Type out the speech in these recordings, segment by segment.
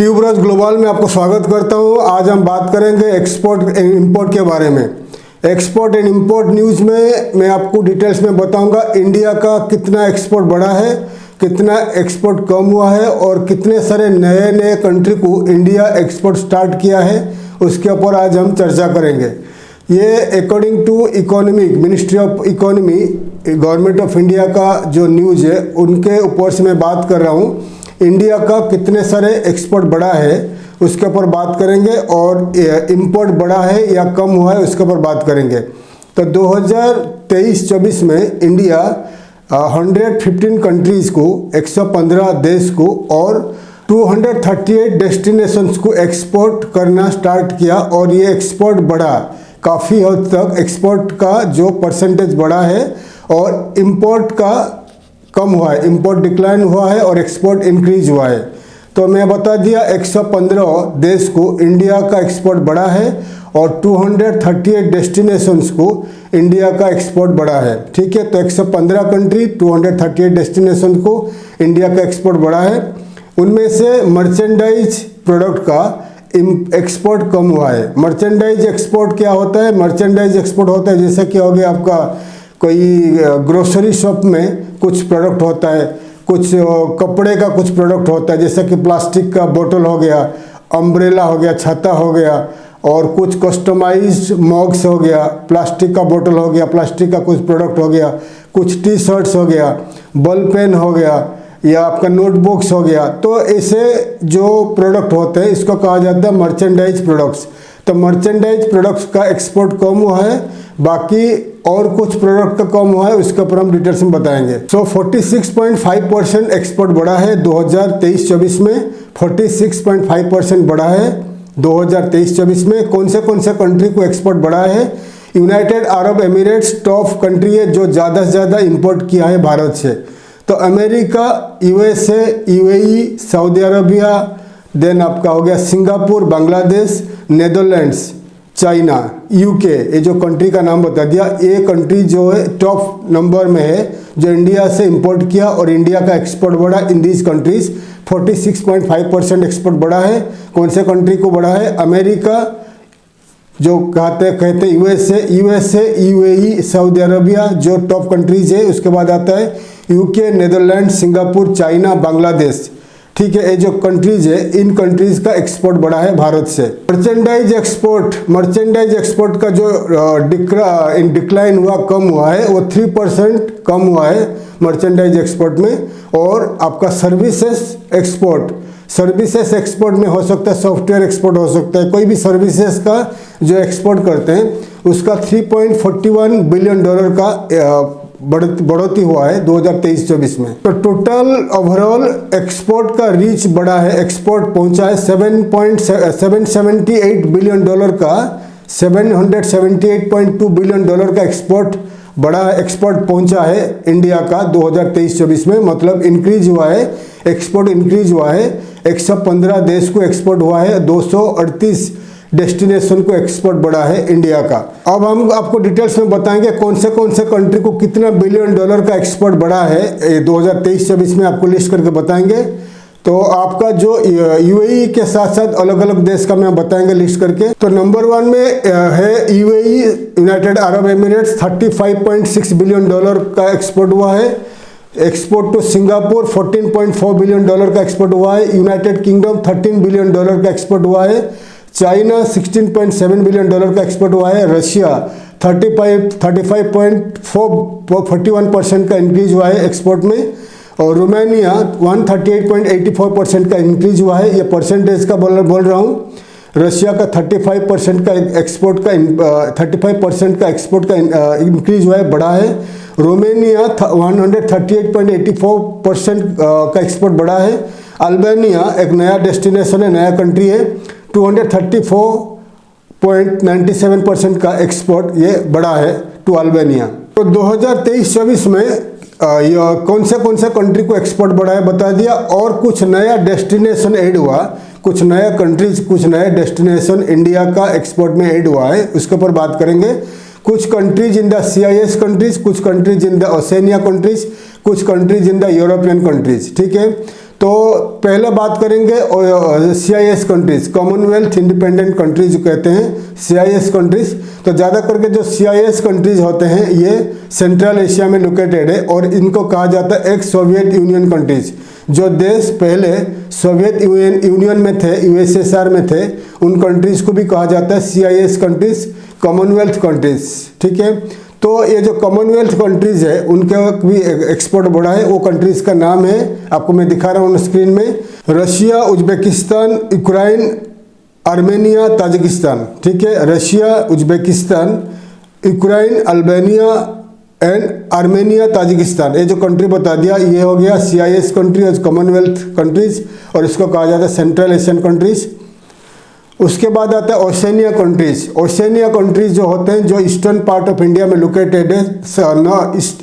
Tuberose global में आपको स्वागत करता हूं। आज हम बात करेंगे एक्सपोर्ट एंड इंपोर्ट के बारे में। एक्सपोर्ट एंड इंपोर्ट न्यूज़ में मैं आपको डिटेल्स में बताऊंगा इंडिया का कितना एक्सपोर्ट बढ़ा है, कितना एक्सपोर्ट कम हुआ है और कितने सारे नए नए कंट्री को इंडिया एक्सपोर्ट स्टार्ट किया है, उसके ऊपर आज हम चर्चा करेंगे। ये according to economic ministry of economy government of India का जो न्यूज़ है उनके ऊपर से मैं बात कर रहा हूँ। इंडिया का कितने सारे एक्सपोर्ट बढ़ा है उसके ऊपर बात करेंगे और इंपोर्ट बढ़ा है या कम हुआ है उसके ऊपर बात करेंगे। तो 2023-24 में इंडिया 115 कंट्रीज़ को, 115 देश को और 238 डेस्टिनेशंस को एक्सपोर्ट करना स्टार्ट किया और ये एक्सपोर्ट बढ़ा। काफ़ी हद तक एक्सपोर्ट का जो परसेंटेज बढ़ा है और इंपोर्ट का कम हुआ है, इंपोर्ट डिक्लाइन हुआ है और एक्सपोर्ट इंक्रीज हुआ है। तो मैं बता दिया 115 देश को इंडिया का एक्सपोर्ट बढ़ा है और 238 डेस्टिनेशंस को इंडिया का एक्सपोर्ट बढ़ा है। ठीक है, तो 115 कंट्री 238 डेस्टिनेशन को इंडिया का एक्सपोर्ट बढ़ा है। उनमें से मर्चेंडाइज प्रोडक्ट का एक्सपोर्ट कम हुआ है। मर्चेंडाइज एक्सपोर्ट क्या होता है? मर्चेंडाइज एक्सपोर्ट होता है जैसे कि हो गया आपका कोई ग्रोसरी शॉप में कुछ प्रोडक्ट होता है, कुछ कपड़े का कुछ प्रोडक्ट होता है जैसे कि प्लास्टिक का बोतल हो गया, अम्ब्रेला हो गया, छाता हो गया और कुछ कस्टमाइज्ड मॉग्स हो गया, प्लास्टिक का बोतल हो गया, प्लास्टिक का कुछ प्रोडक्ट हो गया, कुछ टी शर्ट्स हो गया, बॉल पेन हो गया या आपका नोटबुक्स हो गया। तो ऐसे जो प्रोडक्ट होते हैं इसको कहा जाता है मर्चेंडाइज प्रोडक्ट्स। तो मर्चेंडाइज प्रोडक्ट्स का एक्सपोर्ट कम हुआ है, बाकी और कुछ प्रोडक्ट का कम हुआ है, उसके ऊपर हम डिटेल्स में बताएंगे। 46.5% एक्सपोर्ट बढ़ा है 2023-24 में। 46.5% बढ़ा है 2023-24 में। कौन से कंट्री को एक्सपोर्ट बढ़ा है? United Arab Emirates top country है जो ज़्यादा से ज़्यादा इंपोर्ट किया है भारत से। तो America, USA, UAE, Saudi Arabia, then आपका हो गया Singapore, Bangladesh, Netherlands, China, UK, ये जो कंट्री का नाम बता दिया। ये कंट्री जो है टॉप नंबर में है जो इंडिया से इंपोर्ट किया और इंडिया का एक्सपोर्ट बढ़ा इन दीज कंट्रीज। 46.5% एक्सपोर्ट बढ़ा है। कौन से कंट्री को बढ़ा है? अमेरिका जो कहते USA, UAE, सऊदी अरबिया जो टॉप कंट्रीज है। उसके बाद आता है UK, Netherland, Singapore, China, Bangladesh. ठीक है, ये जो कंट्रीज है इन कंट्रीज का एक्सपोर्ट बढ़ा है भारत से। मर्चेंडाइज एक्सपोर्ट का जो डिक्लाइन हुआ, कम हुआ है, वो 3% कम हुआ है मर्चेंडाइज एक्सपोर्ट में। और आपका सर्विसेज एक्सपोर्ट में हो सकता है, सॉफ्टवेयर एक्सपोर्ट हो सकता है, कोई भी सर्विसेज का जो एक्सपोर्ट करते हैं उसका $3.41 बिलियन का बढ़ोतरी हुआ है 2023-24 में। तो टोटल ओवरऑल एक्सपोर्ट का रीच बढ़ा है, एक्सपोर्ट पहुंचा है $778 बिलियन का, $778.2 बिलियन का एक्सपोर्ट पहुंचा है इंडिया का 2023-24 में। मतलब इंक्रीज हुआ है, एक्सपोर्ट इंक्रीज हुआ है। 115 देश को एक्सपोर्ट हुआ है, 238 डेस्टिनेशन को एक्सपोर्ट बढ़ा है इंडिया का। अब हम आपको डिटेल्स में बताएंगे कौन से कंट्री को कितना $बिलियन का एक्सपोर्ट बढ़ा है 2023-24 में, आपको लिस्ट करके बताएंगे। तो आपका जो UAE के साथ साथ अलग अलग देश का मैं बताएंगे लिस्ट करके। तो नंबर 1 में है UAE, United Arab Emirates, $35.6 billion का एक्सपोर्ट हुआ है। एक्सपोर्ट टू सिंगापुर $14.4 बिलियन का एक्सपोर्ट हुआ है। यूनाइटेड किंगडम $13 बिलियन का एक्सपोर्ट हुआ है। चाइना $16.7 बिलियन का एक्सपोर्ट हुआ है। रशिया 35.41% का इंक्रीज हुआ है एक्सपोर्ट में। और रोमानिया 138.84% का इंक्रीज हुआ है। ये परसेंटेज का बोल रहा हूँ। रशिया का 35% का एक्सपोर्ट का 35% का एक्सपोर्ट का इंक्रीज हुआ है, बढ़ा है। रोमानिया 138.84% का एक्सपोर्ट बढ़ा है। अल्बानिया एक नया डेस्टिनेशन है, नया कंट्री है, 234.97% का एक्सपोर्ट ये बढ़ा है टू अल्बानिया। तो 2023-24 में कौन से कंट्री को एक्सपोर्ट बढ़ा है बता दिया। और कुछ नया डेस्टिनेशन ऐड हुआ, कुछ नया कंट्रीज, कुछ नए डेस्टिनेशन इंडिया का एक्सपोर्ट में ऐड हुआ है, उसके ऊपर बात करेंगे। कुछ countries in the CIS countries, कुछ countries in the Oceania countries, कुछ countries in the European countries. ठीक है, तो पहले बात करेंगे CIS countries, Commonwealth independent countries जो कहते हैं CIS कंट्रीज। तो ज़्यादा करके जो CIS कंट्रीज होते हैं ये सेंट्रल एशिया में लोकेटेड है और इनको कहा जाता है एक्स सोवियत यूनियन कंट्रीज। जो देश पहले सोवियत यूनियन में थे, USSR में थे, उन कंट्रीज को भी कहा जाता है CIS कंट्रीज, कॉमनवेल्थ कंट्रीज। ठीक है, तो ये जो कॉमनवेल्थ कंट्रीज है उनका भी एक्सपोर्ट बढ़ा है। वो कंट्रीज का नाम है, आपको मैं दिखा रहा हूँ स्क्रीन में, Russia, Uzbekistan, Ukraine, Armenia, Tajikistan. ठीक है, Russia, Uzbekistan, Ukraine, Albania and Armenia, Tajikistan. ये जो कंट्री बता दिया ये हो गया CIS कंट्री और कॉमनवेल्थ कंट्रीज, और इसको कहा जाता है सेंट्रल एशियन कंट्रीज। उसके बाद आता है ओशनिया कंट्रीज। ओशनिया कंट्रीज जो होते हैं जो ईस्टर्न पार्ट ऑफ इंडिया में लोकेटेड है,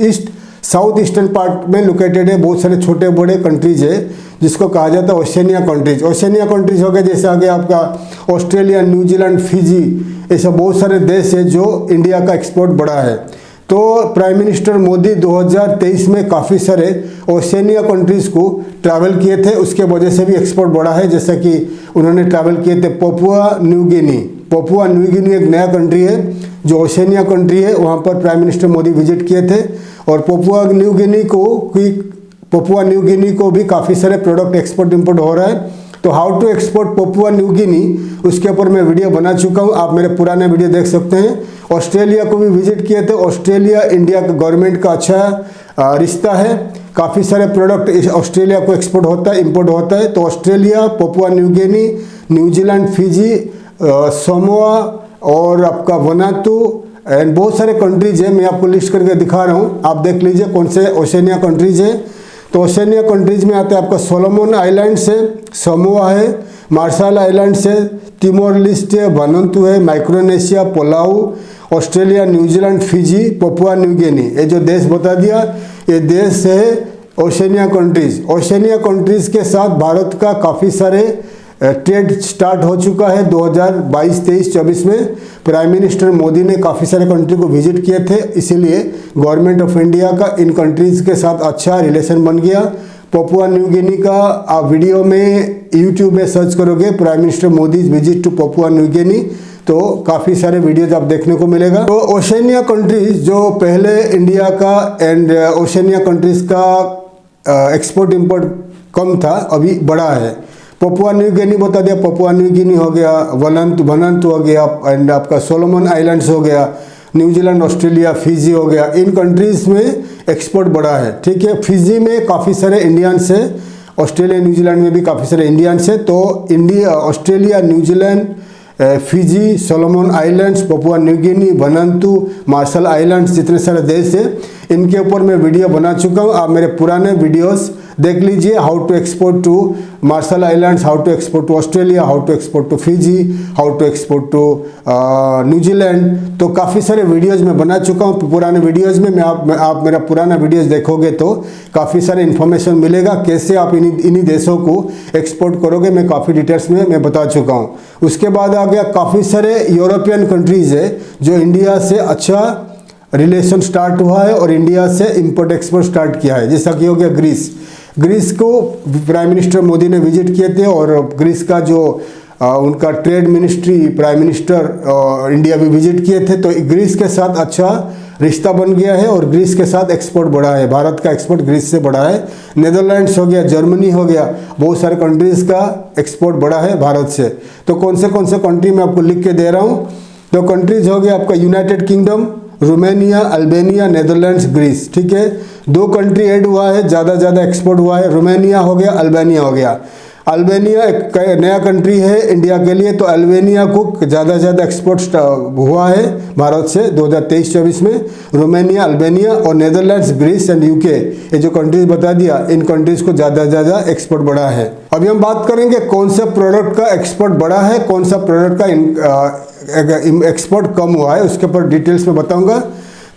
ईस्ट साउथ ईस्टर्न पार्ट में लोकेटेड है, बहुत सारे छोटे बड़े कंट्रीज है जिसको कहा जाता है ओशनिया कंट्रीज। ओशनिया कंट्रीज हो गए जैसे आगे आपका ऑस्ट्रेलिया, न्यूजीलैंड, फिजी, ऐसे बहुत सारे देश है जो इंडिया का एक्सपोर्ट बढ़ा है। तो प्राइम मिनिस्टर मोदी 2023 में काफ़ी सारे ओशनिया कंट्रीज़ को ट्रैवल किए थे, उसके वजह से भी एक्सपोर्ट बढ़ा है। जैसा कि उन्होंने ट्रैवल किए थे पपुआ न्यू गिनी। पपुआ न्यू गिनी एक नया कंट्री है जो ओशनिया कंट्री है, वहाँ पर प्राइम मिनिस्टर मोदी विजिट किए थे और पपुआ न्यू गिनी को भी काफ़ी सारे प्रोडक्ट एक्सपोर्ट इम्पोर्ट हो रहा है। तो how to export Papua New Guinea, उसके ऊपर मैं वीडियो बना चुका हूँ, आप मेरे पुराने वीडियो देख सकते हैं। ऑस्ट्रेलिया को भी विजिट किए थे। ऑस्ट्रेलिया इंडिया के गवर्नमेंट का अच्छा रिश्ता है, काफ़ी सारे प्रोडक्ट ऑस्ट्रेलिया को एक्सपोर्ट होता है, इंपोर्ट होता है। तो ऑस्ट्रेलिया, पपुआ न्यू गिनी, न्यूजीलैंड, फिजी, समोआ और आपका वनातु एंड बहुत सारे कंट्रीज है, मैं आपको लिस्ट करके दिखा रहा हूँ, आप देख लीजिए कौन से ओशनिया कंट्रीज है। तो ओशनिया कंट्रीज में आता है आपका सोलोमन आइलैंड्स है, समोआ है, मार्शल आइलैंड्स है, तिमोर लेस्टे है, वनातु है, Micronesia, Palau, Australia, New Zealand, Fiji, Papua New गिनी। ये जो देश बता दिया ये देश है ओशनिया कंट्रीज। ओशनिया कंट्रीज के साथ भारत का काफ़ी सारे ट्रेड स्टार्ट हो चुका है 2022, 23, 24 में। प्राइम मिनिस्टर मोदी ने काफ़ी सारे कंट्री को विजिट किए थे, इसीलिए गवर्नमेंट ऑफ इंडिया का इन कंट्रीज़ के साथ अच्छा रिलेशन बन गया। पपुआ न्यू गिनी का आप वीडियो में यूट्यूब में सर्च करोगे prime minister Modi visit to Papua New Guinea, तो काफ़ी सारे वीडियोज आप देखने को मिलेगा। तो ओशनिया कंट्रीज जो पहले इंडिया का एंड ओशनिया कंट्रीज का एक्सपोर्ट इंपोर्ट कम था, अभी बड़ा है। पपुआ न्यू गिनी बता दिया, पपुआ न्यू गिनी हो गया, वनातु हो गया एंड आपका सोलोमन आइलैंड्स हो गया, न्यूजीलैंड, ऑस्ट्रेलिया, फिजी हो गया। इन कंट्रीज़ में एक्सपोर्ट बढ़ा है। ठीक है, फिजी में काफ़ी सारे इंडियंस है, ऑस्ट्रेलिया, न्यूजीलैंड में भी काफ़ी सारे इंडियंस है। तो India, Australia, New Zealand, Fiji, Solomon islands, Papua New गिनी, वनातु, मार्शल आइलैंड्स, जितने सारे देश है इनके ऊपर मैं वीडियो बना चुका हूँ, आप मेरे पुराने वीडियोस देख लीजिए। How to export to Marshall Islands, how to export to Australia, how to export to Fiji, how to export to New Zealand. तो काफ़ी सारे वीडियोस मैं बना चुका हूँ पुराने वीडियोस में। आप मेरा पुराना वीडियोस देखोगे तो काफ़ी सारे इन्फॉर्मेशन मिलेगा, कैसे आप इन्हीं देशों को एक्सपोर्ट करोगे, मैं काफ़ी डिटेल्स में मैं बता चुका हूँ। उसके बाद आ गया काफ़ी सारे यूरोपियन कंट्रीज़ है जो इंडिया से अच्छा रिलेशन स्टार्ट हुआ है और इंडिया से इंपोर्ट एक्सपोर्ट स्टार्ट किया है। जैसा कि हो गया ग्रीस को प्राइम मिनिस्टर मोदी ने विजिट किए थे और ग्रीस का जो उनका trade ministry prime minister India भी विजिट किए थे। तो ग्रीस के साथ अच्छा रिश्ता बन गया है और ग्रीस के साथ एक्सपोर्ट बढ़ा है, भारत का एक्सपोर्ट ग्रीस से बढ़ा है। नेदरलैंड्स हो गया, जर्मनी हो गया, बहुत सारे कंट्रीज़ का एक्सपोर्ट बढ़ा है भारत से। तो कौन से कंट्री मैं आपको लिख के दे रहा हूँ। तो कंट्रीज़ हो गया आपका United Kingdom, Romania, Albania, Netherlands, Greece. ठीक है, 2 कंट्री ऐड हुआ है, ज़्यादा एक्सपोर्ट हुआ है, रोमानिया हो गया, अल्बानिया हो गया। अल्बानिया एक नया कंट्री है इंडिया के लिए, तो अल्बानिया को ज़्यादा एक्सपोर्ट हुआ है भारत से 2023-24 में। रोमानिया, अल्बानिया और नेदरलैंड्स, ग्रीस एंड यूके, ये जो कंट्रीज बता दिया इन कंट्रीज़ को ज़्यादा एक्सपोर्ट बढ़ा है। अभी हम बात करेंगे कौन सा प्रोडक्ट का एक्सपोर्ट बढ़ा है, कौन सा प्रोडक्ट का एक्सपोर्ट कम हुआ है, उसके ऊपर डिटेल्स में बताऊंगा।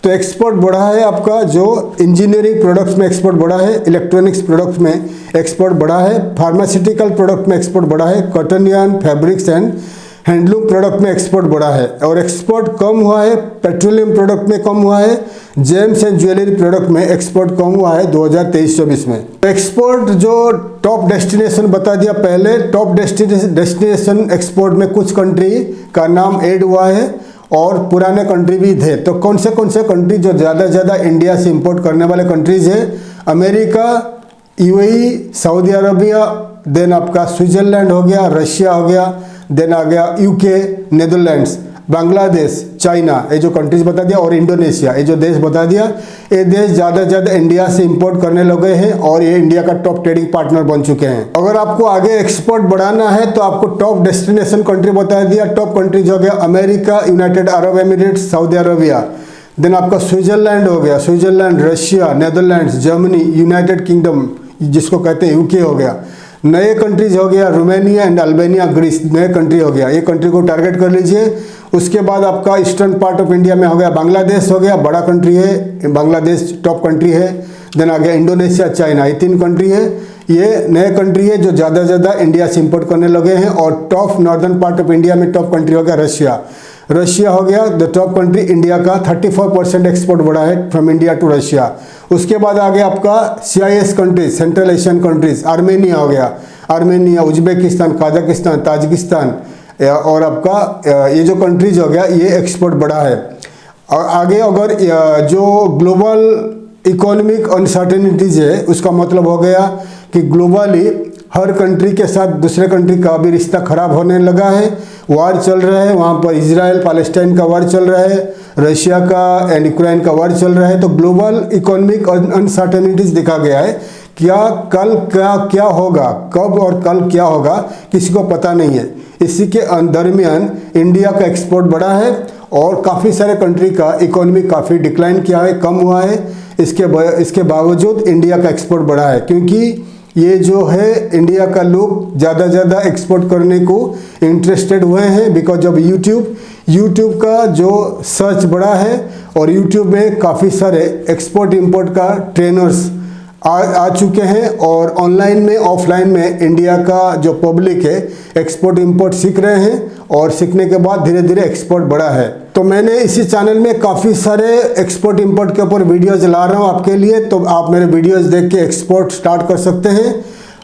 तो एक्सपोर्ट बढ़ा है आपका जो इंजीनियरिंग प्रोडक्ट्स में एक्सपोर्ट बढ़ा है, इलेक्ट्रॉनिक्स प्रोडक्ट्स में एक्सपोर्ट बढ़ा है, फार्मास्यूटिकल प्रोडक्ट में एक्सपोर्ट बढ़ा है, cotton yarn, fabrics and handloom product में एक्सपोर्ट बढ़ा है, और एक्सपोर्ट कम हुआ है पेट्रोलियम प्रोडक्ट में, कम हुआ है जेम्स एंड ज्वेलरी प्रोडक्ट में एक्सपोर्ट कम हुआ है 2023-24 में। एक्सपोर्ट जो टॉप डेस्टिनेशन बता दिया पहले, टॉप डेस्टिनेशन एक्सपोर्ट में कुछ कंट्री का नाम ऐड हुआ है और पुराने कंट्री भी थे। तो कौन से कंट्री जो ज़्यादा इंडिया से इंपोर्ट करने वाले कंट्रीज है? America, UAE, Saudi Arabia, then आपका स्विट्जरलैंड हो गया, रशिया हो गया, देन आ गया यूके, नेदरलैंड्स, बांग्लादेश, चाइना, ये जो कंट्रीज बता दिया, और इंडोनेशिया, ये जो देश बता दिया। ये देश ज़्यादा इंडिया से इंपोर्ट करने लगे हैं और ये इंडिया का टॉप ट्रेडिंग पार्टनर बन चुके हैं। अगर आपको आगे एक्सपोर्ट बढ़ाना है तो आपको टॉप डेस्टिनेशन कंट्री बता दिया। टॉप कंट्रीज हो गया America, United Arab Emirates, Saudi Arabia, then आपका स्विट्जरलैंड हो गया, Switzerland, Russia, Netherlands, Germany, United Kingdom जिसको कहते हैं यूके हो गया। नए कंट्रीज हो गया रोमानिया एंड अल्बानिया, ग्रीस, नए कंट्री हो गया। ये कंट्री को टारगेट कर लीजिए। उसके बाद आपका ईस्टर्न पार्ट ऑफ इंडिया में हो गया बांग्लादेश हो गया, बड़ा कंट्री है, बांग्लादेश टॉप कंट्री है। देन आ गया इंडोनेशिया, चाइना, ये 3 कंट्री है। ये नए कंट्री है जो ज़्यादा इंडिया से इंपोर्ट करने लगे हैं। और top northern part of India में टॉप कंट्री हो गया रशिया हो गया द टॉप कंट्री। इंडिया का 34% एक्सपोर्ट बढ़ा है फ्रॉम इंडिया टू रशिया। उसके बाद आ गया आपका CIS countries, central Asian countries, Armenia हो गया, आर्मेनिया, उज्बेकिस्तान, कजाकिस्तान, ताजिकिस्तान, और आपका ये जो कंट्रीज हो गया ये एक्सपोर्ट बढ़ा है। और आगे अगर जो ग्लोबल इकोनॉमिक अनसर्टेनिटीज है उसका मतलब हो गया कि ग्लोबली हर कंट्री के साथ दूसरे कंट्री का भी रिश्ता खराब होने लगा है। वार चल रहा है, वहाँ पर इजराइल पैलेस्टाइन का वार चल रहा है, रशिया का एंड यूक्रेन का वार चल रहा है। तो ग्लोबल इकोनॉमिक अनसर्टेनिटीज देखा गया है। कल क्या होगा, कब और कल क्या होगा किसी को पता नहीं है। इसी के दरमियान इंडिया का एक्सपोर्ट बढ़ा है और काफ़ी सारे कंट्री का इकोनॉमी काफ़ी डिक्लाइन किया है, कम हुआ है। इसके बावजूद इंडिया का एक्सपोर्ट बढ़ा है क्योंकि ये जो है इंडिया का लोग ज़्यादा एक्सपोर्ट करने को इंटरेस्टेड हुए हैं बिकॉज ऑफ यूट्यूब का जो सर्च बढ़ा है और यूट्यूब में काफ़ी सारे एक्सपोर्ट इंपोर्ट का ट्रेनर्स आ चुके हैं और ऑनलाइन में ऑफलाइन में इंडिया का जो पब्लिक है एक्सपोर्ट इंपोर्ट सीख रहे हैं और सीखने के बाद धीरे धीरे एक्सपोर्ट बढ़ा है। तो मैंने इसी चैनल में काफ़ी सारे एक्सपोर्ट इंपोर्ट के ऊपर वीडियोज़ ला रहा हूँ आपके लिए, तो आप मेरे वीडियोज़ देख के एक्सपोर्ट स्टार्ट कर सकते हैं।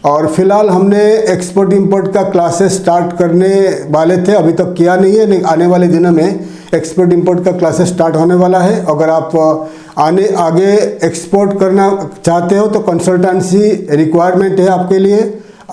और फिलहाल हमने एक्सपोर्ट इंपोर्ट का क्लासेस स्टार्ट करने वाले थे, अभी तक किया नहीं है, लेकिन आने वाले दिनों में एक्सपोर्ट इंपोर्ट का क्लासेस स्टार्ट होने वाला है। अगर आप आगे एक्सपोर्ट करना चाहते हो तो कंसल्टेंसी रिक्वायरमेंट है आपके लिए,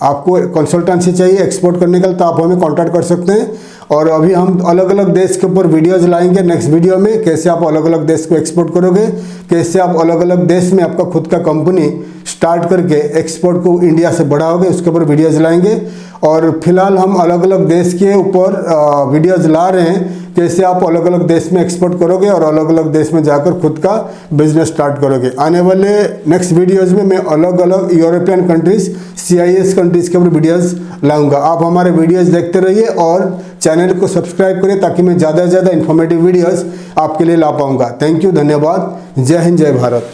आपको कंसल्टेंसी चाहिए एक्सपोर्ट करने के लिए तो आप हमें कांटेक्ट कर सकते हैं। और अभी हम अलग अलग देश के ऊपर वीडियोज़ लाएंगे नेक्स्ट वीडियो में, कैसे आप अलग अलग देश को एक्सपोर्ट करोगे, कैसे आप अलग अलग देश में आपका खुद का कंपनी स्टार्ट करके एक्सपोर्ट को इंडिया से बढ़ाओगे, उसके ऊपर वीडियोज़ लाएंगे। और फिलहाल हम अलग अलग देश के ऊपर वीडियोज़ ला रहे हैं कैसे आप अलग अलग देश में एक्सपोर्ट करोगे और अलग अलग देश में जाकर खुद का बिजनेस स्टार्ट करोगे। आने वाले नेक्स्ट वीडियोज़ में मैं अलग अलग यूरोपियन कंट्रीज़, CIS कंट्रीज़ के ऊपर वीडियोज़ लाऊंगा। आप हमारे वीडियोज़ देखते रहिए और चैनल को सब्सक्राइब करिए ताकि मैं ज़्यादा से ज़्यादा इन्फॉर्मेटिव वीडियोज़ आपके लिए ला पाऊँगा। थैंक यू, धन्यवाद, जय हिंद, जय भारत।